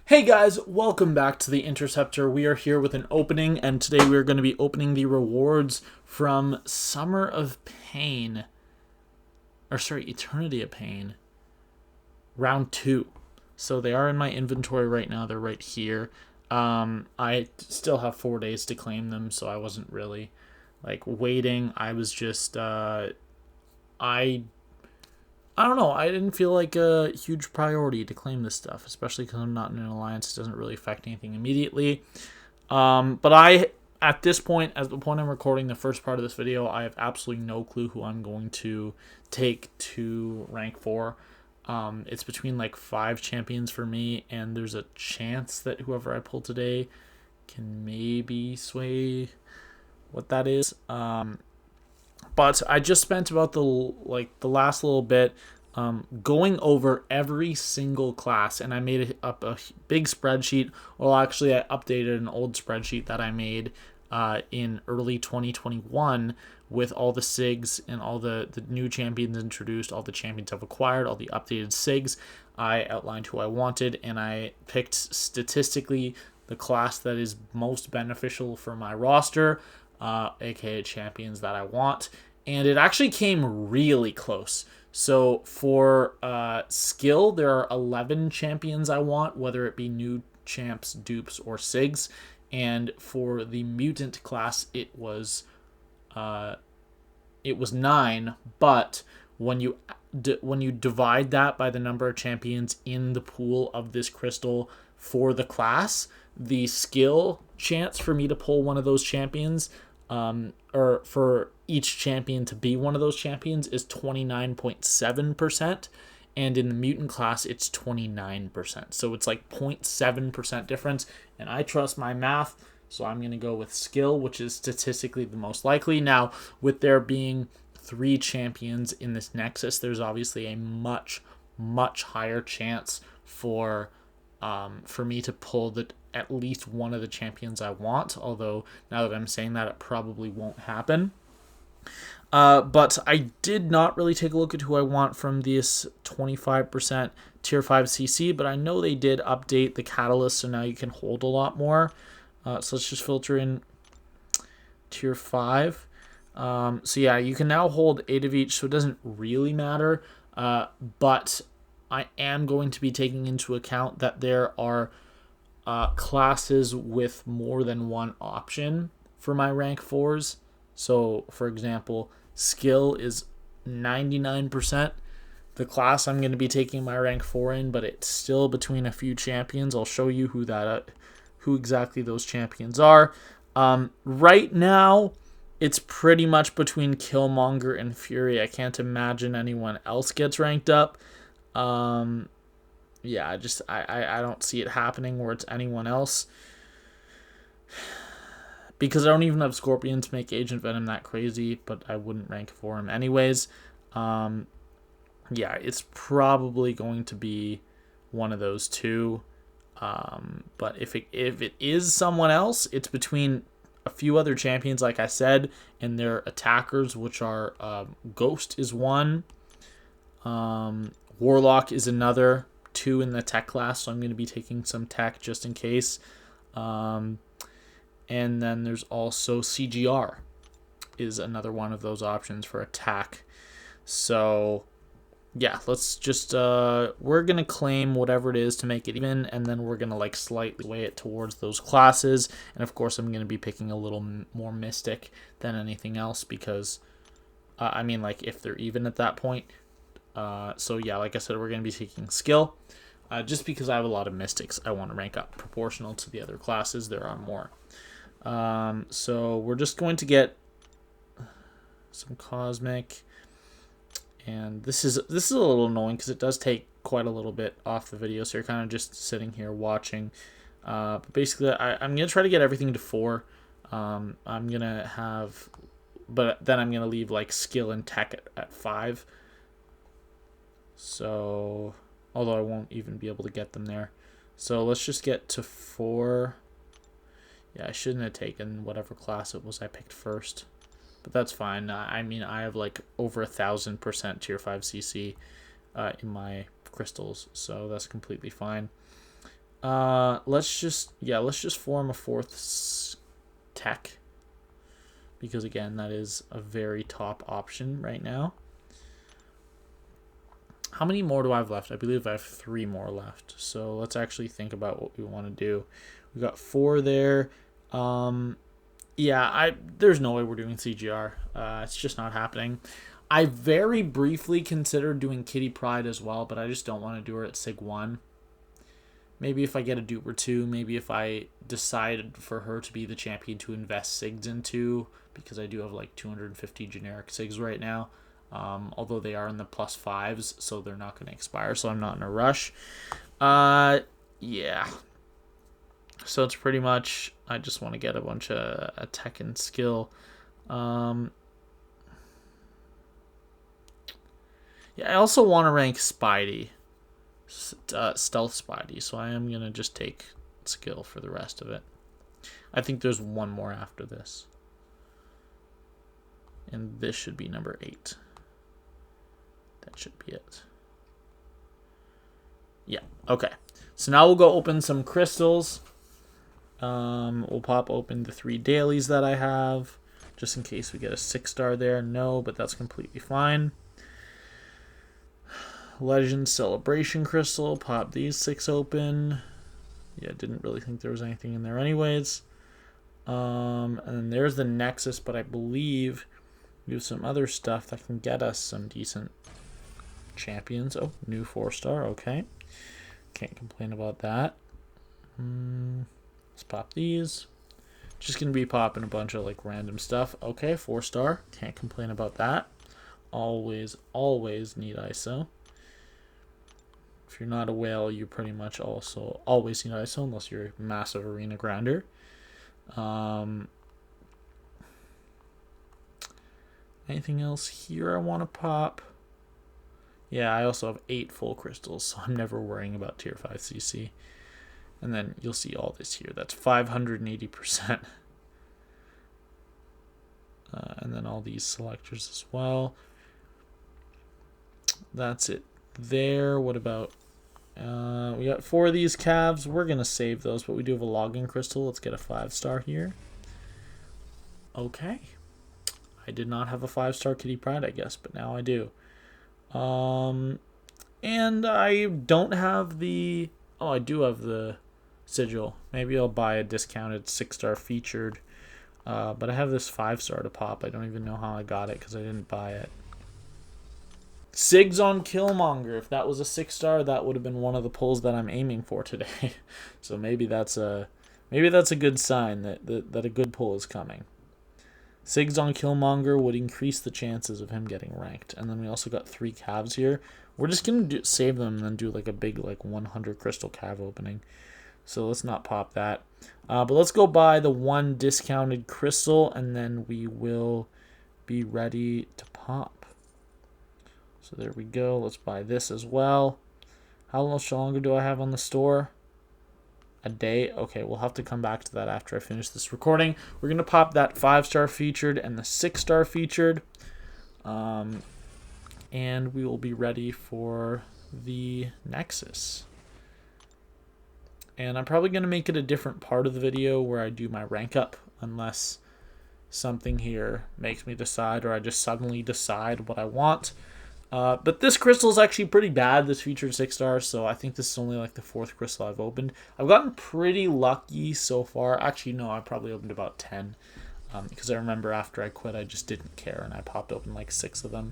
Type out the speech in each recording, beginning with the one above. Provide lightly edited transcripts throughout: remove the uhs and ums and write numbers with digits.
Hey guys, welcome back to the Interceptor. We are here with an opening, and today we are going to be opening the rewards from Summer of Pain. Eternity of Pain. Round 2. So they are in my inventory right now. They're right here. I still have 4 days to claim them, so I wasn't really waiting. I was just I don't know. I didn't feel like a huge priority to claim this stuff, especially because I'm not in an alliance. It doesn't really affect anything immediately. At this point, at the point I'm recording the first part of this video, I have absolutely no clue who I'm going to take to rank 4. It's between 5 champions for me, and there's a chance that whoever I pull today can maybe sway what that is. But I just spent about the last little bit going over every single class, and I made up a big spreadsheet. Well, actually, I updated an old spreadsheet that I made in early 2021 with all the SIGs and all the new champions introduced, all the champions I've acquired, all the updated SIGs. I outlined who I wanted, and I picked statistically the class that is most beneficial for my roster, aka champions that I want, and it actually came really close. So for skill, there are 11 champions I want, whether it be new champs, dupes, or SIGs, and for the mutant class, it was 9. But when you divide that by the number of champions in the pool of this crystal for the class, the skill chance for me to pull one of those champions, or for each champion to be one of those champions, is 29.7%, and in the mutant class it's 29%. So it's 0.7% difference, and I trust my math, so I'm going to go with skill, which is statistically the most likely. Now, with there being 3 champions in this Nexus, there's obviously a much higher chance for me to pull at least one of the champions I want, although now that I'm saying that, it probably won't happen. But I did not really take a look at who I want from this 25% tier 5 CC, but I know they did update the catalyst, so now you can hold a lot more. So let's just filter in tier 5. So yeah, you can now hold 8 of each, so it doesn't really matter. But I am going to be taking into account that there are classes with more than one option for my rank 4s. So, for example, skill is 99%. The class I'm going to be taking my rank 4 in, but it's still between a few champions. I'll show you who exactly those champions are. Right now, it's pretty much between Killmonger and Fury. I can't imagine anyone else gets ranked up. Yeah, I don't see it happening where it's anyone else, because I don't even have Scorpion to make Agent Venom that crazy, but I wouldn't rank for him anyways. Yeah, it's probably going to be one of those two. But if it is someone else, it's between a few other champions, like I said, and their attackers, which are Ghost is one, Warlock is another, 2 in the tech class, so I'm going to be taking some tech just in case. And then there's also CGR is another one of those options for attack. So yeah, let's just we're gonna claim whatever it is to make it even, and then we're gonna slightly weigh it towards those classes. And of course, I'm gonna be picking a little more mystic than anything else, because if they're even at that point. So yeah, like I said, we're gonna be taking skill, just because I have a lot of mystics I want to rank up proportional to the other classes. There are more. So we're just going to get some cosmic, and this is a little annoying because it does take quite a little bit off the video, so you're kind of just sitting here watching. But basically, I'm gonna try to get everything to 4. But then I'm gonna leave skill and tech at 5. So, although I won't even be able to get them there. So let's just get to 4. Yeah, I shouldn't have taken whatever class it was I picked first, but that's fine. I have over 1,000% tier 5 CC in my crystals, so that's completely fine. Let's just form a fourth tech. Because again, that is a very top option right now. How many more do I have left? I believe I have 3 more left. So let's actually think about what we want to do. We got 4 there. Yeah, there's no way we're doing CGR. It's just not happening. I very briefly considered doing Kitty Pryde as well, but I just don't want to do her at Sig 1. Maybe if I get a dupe or 2, maybe if I decided for her to be the champion to invest Sigs into, because I do have like 250 generic Sigs right now. Although they are in the +5s, so they're not going to expire, so I'm not in a rush. Yeah. So it's pretty much, I just want to get a bunch of tech and skill. Yeah, I also want to rank Spidey. Stealth Spidey, so I am going to just take skill for the rest of it. I think there's one more after this. And this should be number 8. That should be it. Yeah, okay. So now we'll go open some crystals. We'll pop open the 3 dailies that I have, just in case we get a 6-star there. No, but that's completely fine. Legend Celebration Crystal. Pop these 6 open. Yeah, didn't really think there was anything in there anyways. And then there's the Nexus, but I believe we have some other stuff that can get us some decent champions. Oh, new 4-star. Okay. Can't complain about that. Let's pop these. Just going to be popping a bunch of like random stuff. Okay, 4-star. Can't complain about that. Always need ISO. If you're not a whale, you pretty much also always need ISO unless you're a massive arena grinder. Anything else here I want to pop? Yeah, I also have 8 full crystals, so I'm never worrying about tier 5 CC. And then you'll see all this here. That's 580%. And then all these selectors as well. That's it there. What about... we got 4 of these calves. We're going to save those, but we do have a login crystal. Let's get a 5-star here. Okay. I did not have a 5-star Kitty Pryde, I guess, but now I do. And I don't have the... Oh, I do have the sigil. Maybe I'll buy a discounted 6-star featured. But I have this 5-star to pop. I don't even know how I got it because I didn't buy it. Sigs on Killmonger. If that was a 6-star, that would have been one of the pulls that I'm aiming for today. So maybe that's a good sign that a good pull is coming. Sigs on Killmonger would increase the chances of him getting ranked. And then we also got 3 calves here. We're just going to save them and then do like a big like 100 crystal calf opening. So let's not pop that. But let's go buy the 1 discounted crystal and then we will be ready to pop. So there we go. Let's buy this as well. How much longer do I have on the store? A day? Okay, we'll have to come back to that after I finish this recording. We're going to pop that 5-star featured and the 6-star featured. And we will be ready for the Nexus. And I'm probably going to make it a different part of the video where I do my rank up, unless something here makes me decide or I just suddenly decide what I want. But this crystal is actually pretty bad, this featured 6-star, so I think this is only like the 4th crystal I've opened. I've gotten pretty lucky so far. Actually, no, I probably opened about 10. Because I remember after I quit, I just didn't care, and I popped open like 6 of them.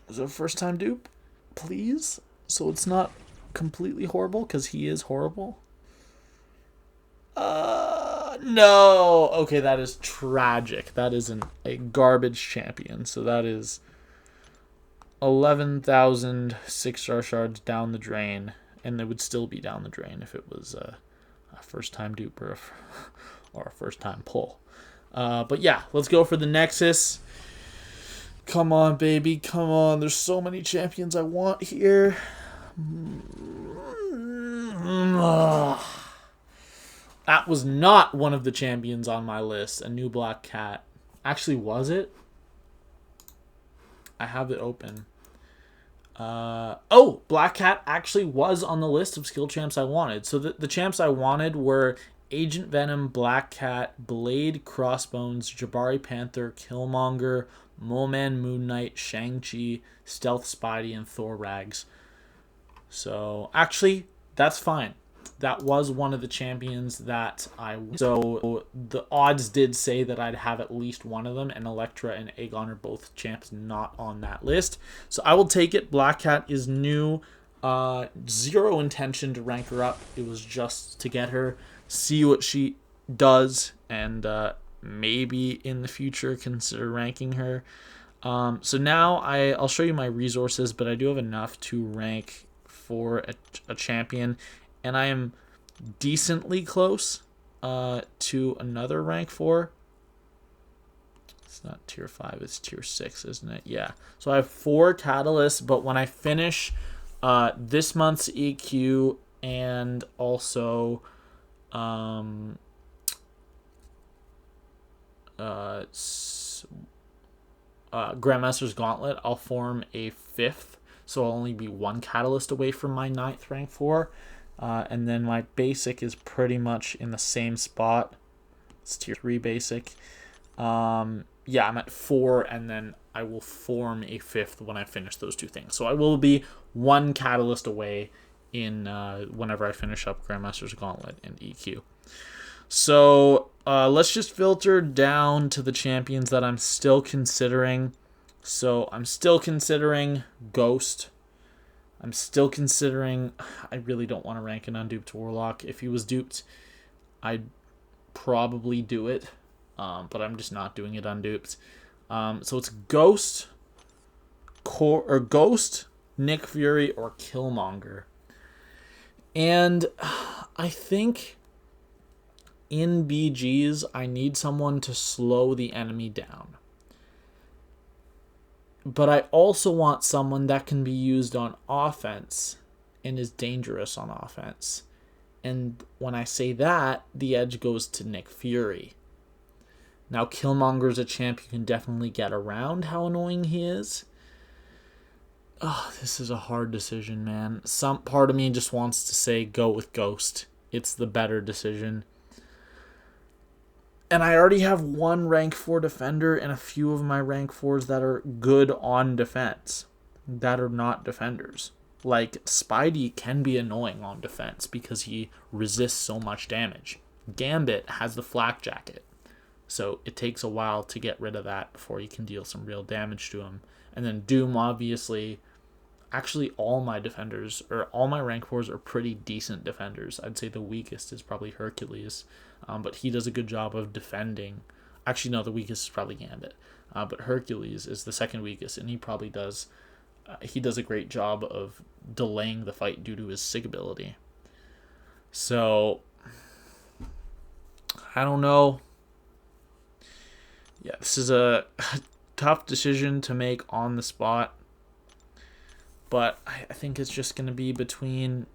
Is it a first-time dupe? Please? So it's not completely horrible, because he is horrible? No. Okay, that is tragic. That is a garbage champion. So that is 11,000 6-star shards down the drain. And it would still be down the drain if it was a first-time dupe or a first-time pull. But yeah, let's go for the Nexus. Come on, baby. Come on. There's so many champions I want here. That was not one of the champions on my list. A new black cat. Actually, was it? I have it open. Oh, Black Cat actually was on the list of skill champs I wanted. So the champs I wanted were Agent Venom, Black Cat, Blade, Crossbones, Jabari Panther, Killmonger, Mole Man, Moon Knight, Shang-Chi, Stealth Spidey, and Thor Rags. So actually, that's fine. That was one of the champions that so the odds did say that I'd have at least one of them, and Elektra and Aegon are both champs not on that list. So I will take it. Black Cat is new. Zero intention to rank her up. It was just to get her, see what she does, and maybe in the future consider ranking her. So now I'll show you my resources, but I do have enough to rank for a champion, and I am decently close to another rank 4. It's not tier 5, it's tier 6, isn't it? Yeah. So I have 4 catalysts, but when I finish this month's EQ and also Grandmaster's Gauntlet, I'll form a 5th. So I'll only be 1 catalyst away from my 9th rank 4. And then my basic is pretty much in the same spot. It's tier 3 basic. Yeah, I'm at 4, and then I will form a 5th when I finish those 2 things. So I will be 1 catalyst away in whenever I finish up Grandmaster's Gauntlet and EQ. So let's just filter down to the champions that I'm still considering. So I'm still considering Ghost. I'm still considering... I really don't want to rank an unduped Warlock. If he was duped, I'd probably do it. But I'm just not doing it unduped. So it's Ghost, Ghost, Nick Fury, or Killmonger. And I think in BGs, I need someone to slow the enemy down. But I also want someone that can be used on offense and is dangerous on offense. And when I say that, the edge goes to Nick Fury. Now, Killmonger's a champ you can definitely get around how annoying he is. Oh, this is a hard decision, man. Some part of me just wants to say go with Ghost. It's the better decision. And I already have 1 rank 4 defender and a few of my rank 4s that are good on defense, that are not defenders. Like, Spidey can be annoying on defense because he resists so much damage. Gambit has the flak jacket, so it takes a while to get rid of that before you can deal some real damage to him. And then Doom, obviously, actually all my defenders, or all my rank 4s are pretty decent defenders. I'd say the weakest is probably Hercules. But he does a good job of defending. Actually, no, the weakest is probably Gambit. But Hercules is the second weakest, and he probably does... he does a great job of delaying the fight due to his SIG ability. So, I don't know. Yeah, this is a tough decision to make on the spot. But I think it's just going to be between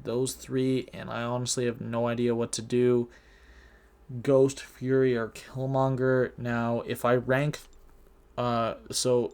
those 3, and I honestly have no idea what to do. Ghost, Fury, or Killmonger. Now, if I rank... so,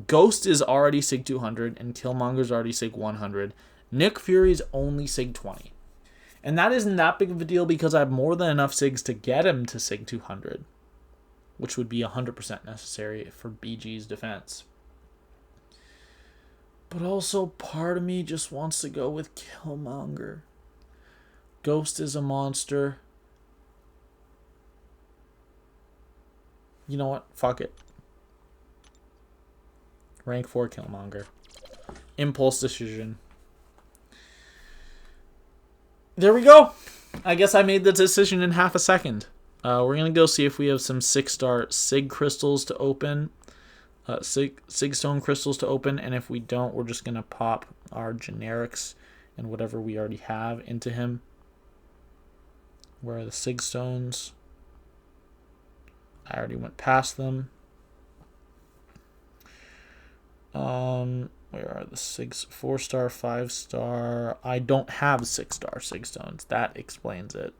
Ghost is already SIG 200, and Killmonger's already SIG 100. Nick Fury's only SIG 20. And that isn't that big of a deal because I have more than enough SIGs to get him to SIG 200, which would be 100% necessary for BG's defense. But also, part of me just wants to go with Killmonger. Ghost is a monster. You know what? Fuck it. Rank 4 Killmonger. Impulse decision. There we go. I guess I made the decision in half a second. We're going to go see if we have some 6-star SIG crystals to open. Sig Stone crystals to open, and if we don't, we're just going to pop our generics and whatever we already have into him. Where are the Sig Stones? I already went past them. Where are the 4-star, 5-star? I don't have 6-star Sig Stones. That explains it.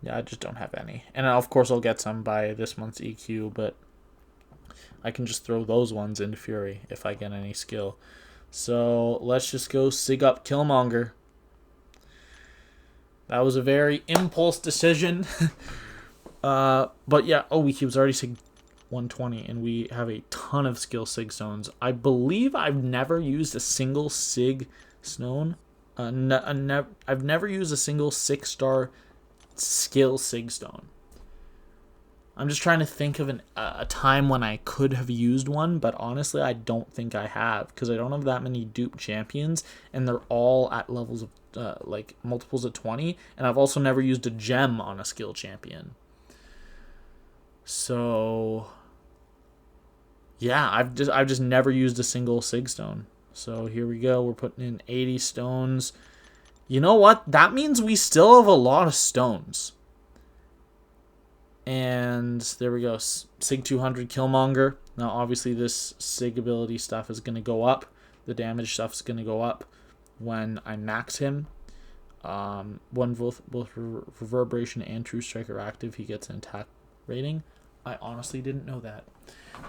Yeah, I just don't have any. And of course I'll get some by this month's EQ, but I can just throw those ones into Fury if I get any skill. So let's just go Sig up Killmonger. That was a very impulse decision. But yeah, he was already Sig 120, and we have a ton of skill Sig stones. I believe I've never used a single Sig stone. I've never used a single 6-star skill Sig stone. I'm just trying to think of a time when I could have used one, but honestly, I don't think I have, because I don't have that many dupe champions, and they're all at levels of like multiples of 20, and I've also never used a gem on a skill champion. So yeah, I've just never used a single Sig stone. So here we go. We're putting in 80 stones. You know what? That means we still have a lot of stones. And there we go. Sig 200 Killmonger. Now, obviously, this Sig ability stuff is going to go up. The damage stuff is going to go up when I max him. When both Reverberation and True Strike are active, he gets an attack rating. I honestly didn't know that.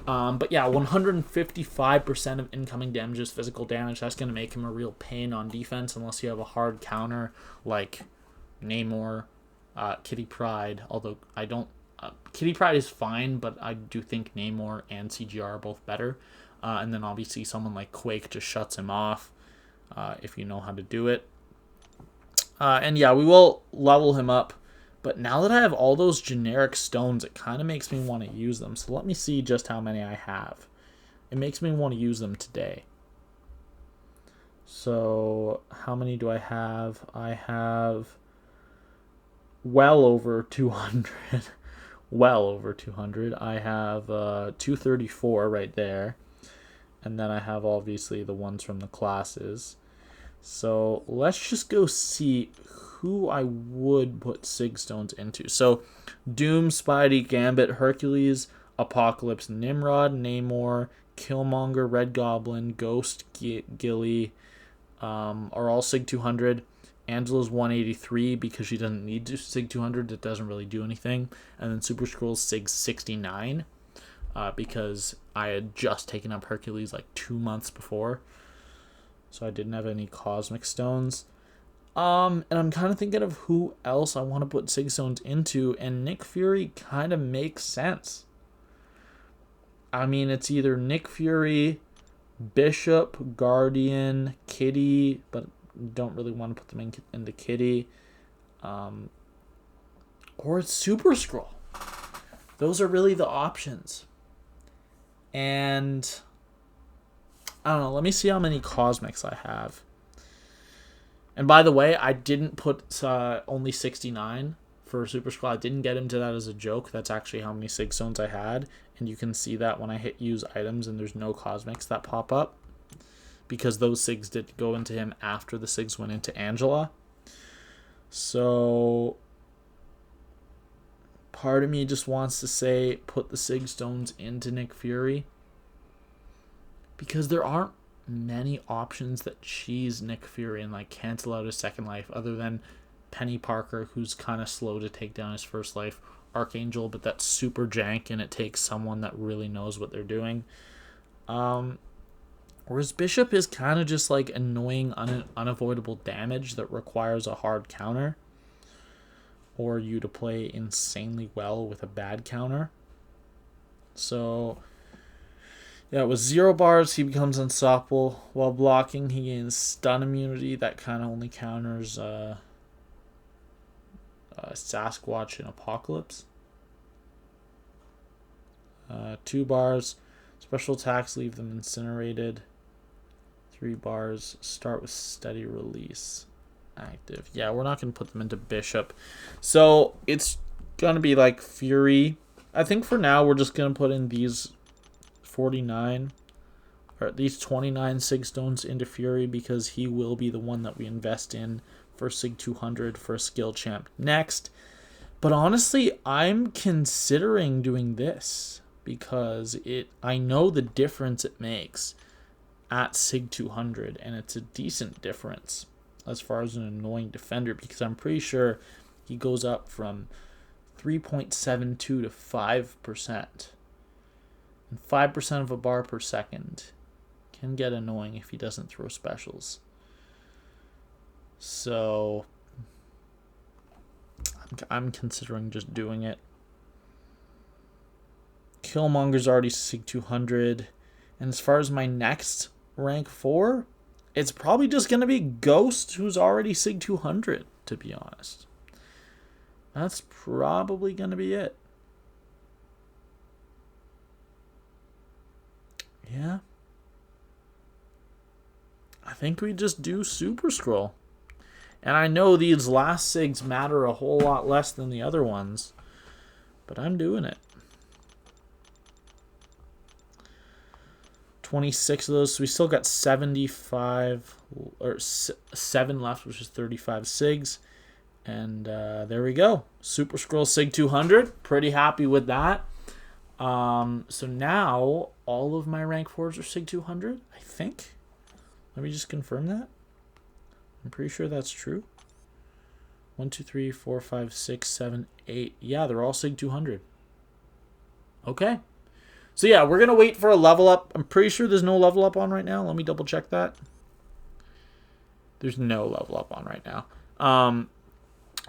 But yeah, 155% of incoming damage is physical damage. That's going to make him a real pain on defense unless you have a hard counter like Namor, Kitty Pryde. Although I don't... Kitty Pryde is fine, but I do think Namor and CGR are both better. And then obviously someone like Quake just shuts him off if you know how to do it. And yeah, we will level him up. But now that I have all those generic stones, it kind of makes me want to use them. So let me see just how many I have. It makes me want to use them today. So how many do I have? I have well over 200. Well over 200. I have 234 right there. And then I have obviously the ones from the classes. So let's just go see who I would put Sig stones into. So Doom, Spidey, Gambit, Hercules, Apocalypse, Nimrod, Namor, Killmonger, Red Goblin, Ghost, Gilly are all Sig 200. Angela's 183 because she doesn't need to Sig 200. It doesn't really do anything. And then Super Skrull's Sig 69 because I had just taken up Hercules like 2 months before. So I didn't have any Cosmic Stones. And I'm kind of thinking of who else I want to put Sig Stones into, and Nick Fury kind of makes sense. I mean, it's either Nick Fury, Bishop, Guardian, Kitty, but don't really want to put them into Kitty. Or it's Super Skrull. Those are really the options. And I don't know. Let me see how many Cosmics I have. And by the way, I didn't put only 69 for Super Skrull. I didn't get into that as a joke. That's actually how many Sig Stones I had. And you can see that when I hit use items and there's no Cosmics that pop up. Because those Sigs did go into him after the Sigs went into Angela. So part of me just wants to say put the Sig Stones into Nick Fury. Because there aren't many options that cheese Nick Fury and like cancel out his second life other than Penny Parker, who's kind of slow to take down his first life, Archangel, but that's super jank and it takes someone that really knows what they're doing. Whereas Bishop is kind of just like annoying unavoidable damage that requires a hard counter or you to play insanely well with a bad counter. So yeah, with 0 bars, he becomes unstoppable. While blocking, he gains stun immunity. That kind of only counters Sasquatch and Apocalypse. 2 bars, special attacks leave them incinerated. 3 bars, start with steady release. Active. Yeah, we're not going to put them into Bishop. So it's going to be like Fury. I think for now, we're just going to put in these 49 or these 29 Sig Stones into Fury because he will be the one that we invest in for Sig 200 for a skill champ next. But honestly, I'm considering doing this because I know the difference it makes at Sig 200, and it's a decent difference as far as an annoying defender because I'm pretty sure he goes up from 3.72 to 5%. And 5% of a bar per second. Can get annoying if he doesn't throw specials. So I'm considering just doing it. Killmonger's already Sig 200. And as far as my next rank 4, it's probably just going to be Ghost, who's already Sig 200, to be honest. That's probably going to be it. Yeah. I think we just do Super Scroll. And I know these last SIGs matter a whole lot less than the other ones, but I'm doing it. 26 of those, so we still got 75 or 7 left, which is 35 SIGs. And there we go. Super Scroll SIG 200. Pretty happy with that. So now all of my rank 4s are SIG 200, I think. Let me just confirm that. I'm pretty sure that's true. 1, 2, 3, 4, 5, 6, 7, 8. Yeah, they're all SIG 200. Okay. So yeah, we're going to wait for a level up. I'm pretty sure there's no level up on right now. Let me double check that. There's no level up on right now.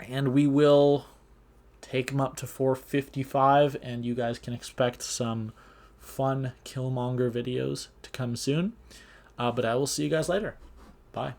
And we will take them up to 455, and you guys can expect some fun Killmonger videos to come soon. But I will see you guys later. Bye.